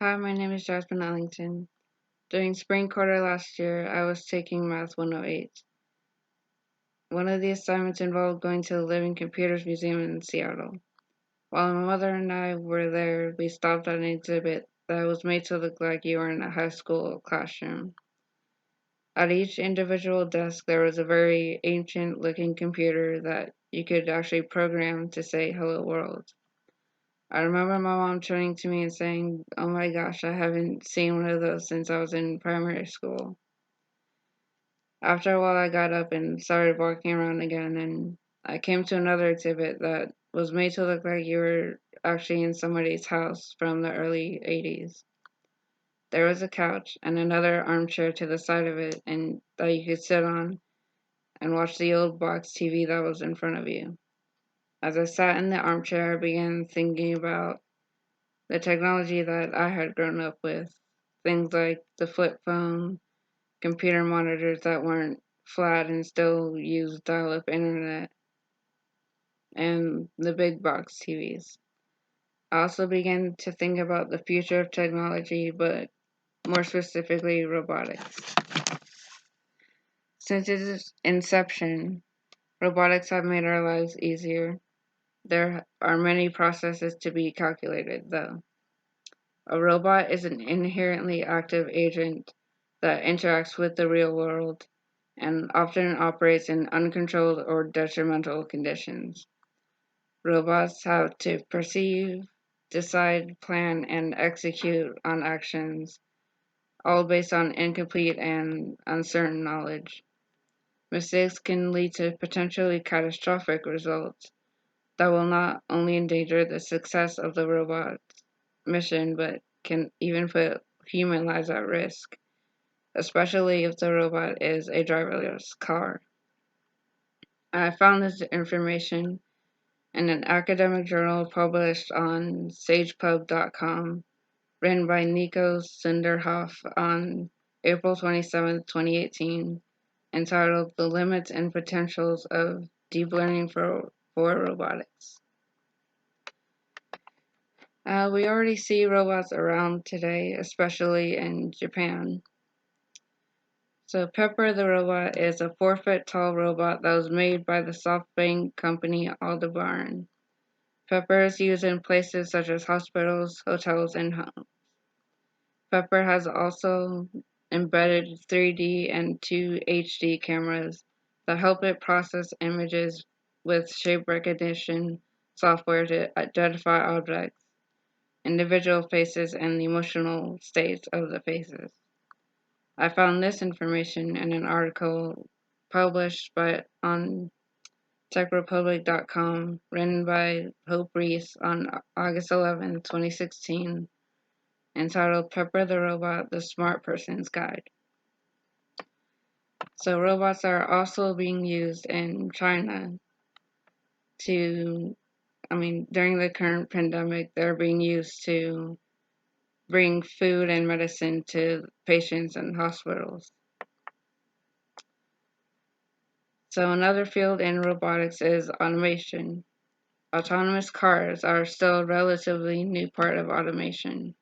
Hi, my name is Jasmine Ellington. During spring quarter last year, I was taking Math 108. One of the assignments involved going to the Living Computers Museum in Seattle. While my mother and I were there, we stopped at an exhibit that was made to look like you were in a high school classroom. At each individual desk, there was a very ancient looking computer that you could actually program to say hello world. I remember my mom turning to me and saying, "Oh my gosh, I haven't seen one of those since I was in primary school." After a while, I got up and started walking around again, and I came to another exhibit that was made to look like you were actually in somebody's house from the early 80s. There was a couch and another armchair to the side of it, and that you could sit on and watch the old box TV that was in front of you. As I sat in the armchair, I began thinking about the technology that I had grown up with. Things like the flip phone, computer monitors that weren't flat and still used dial up internet, and the big box TVs. I also began to think about the future of technology, but more specifically, robotics. Since its inception, robotics have made our lives easier. There are many processes to be calculated, though. A robot is an inherently active agent that interacts with the real world and often operates in uncontrolled or detrimental conditions. Robots have to perceive, decide, plan, and execute on actions, all based on incomplete and uncertain knowledge. Mistakes can lead to potentially catastrophic results that will not only endanger the success of the robot's mission, but can even put human lives at risk, especially if the robot is a driverless car. I found this information in an academic journal published on sagepub.com, written by Nico Sunderhoff on April 27, 2018, entitled The Limits and Potentials of Deep Learning for Robotics. We already see robots around today, especially in Japan. So Pepper the robot is a 4-foot tall robot that was made by the SoftBank company Aldebaran. Pepper is used in places such as hospitals, hotels, and homes. Pepper has also embedded 3D and 2 HD cameras that help it process images with shape recognition software to identify objects, individual faces, and the emotional states of the faces. I found this information in an article published on techrepublic.com, written by Hope Reese on August 11, 2016, entitled Pepper the Robot, the Smart Person's Guide. So robots are also being used in China during the current pandemic, they're being used to bring food and medicine to patients in hospitals. So another field in robotics is automation. Autonomous cars are still a relatively new part of automation.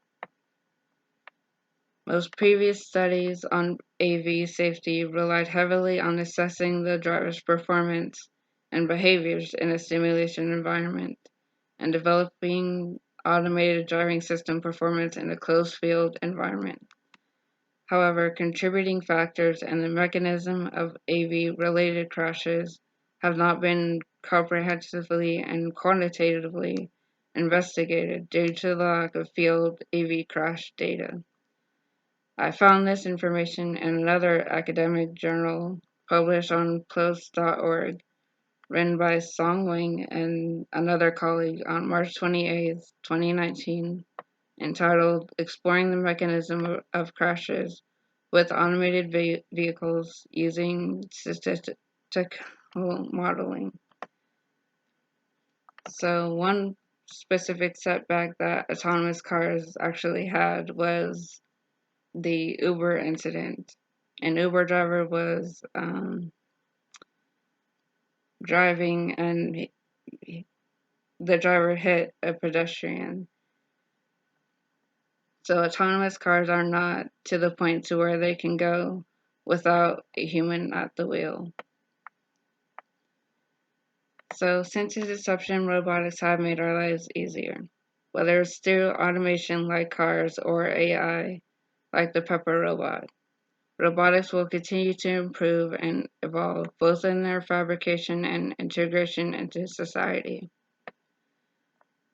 Most previous studies on AV safety relied heavily on assessing the driver's performance and behaviors in a simulation environment and developing automated driving system performance in a closed field environment. However, contributing factors and the mechanism of AV-related crashes have not been comprehensively and quantitatively investigated due to the lack of field AV crash data. I found this information in another academic journal published on PLOS.org, written by Song Wang and another colleague on March 28, 2019, entitled Exploring the Mechanism of Crashes with Automated Vehicles Using Statistical Modeling. So one specific setback that autonomous cars actually had was the Uber incident. An Uber driver was driving and the driver hit a pedestrian. So autonomous cars are not to the point to where they can go without a human at the wheel. So since its inception, robotics have made our lives easier. Whether it's through automation like cars or AI like the Pepper robot. Robotics will continue to improve and evolve both in their fabrication and integration into society.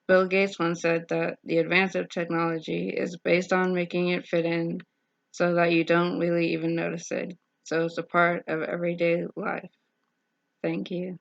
Bill Gates once said that the advance of technology is based on making it fit in so that you don't really even notice it. So it's a part of everyday life. Thank you.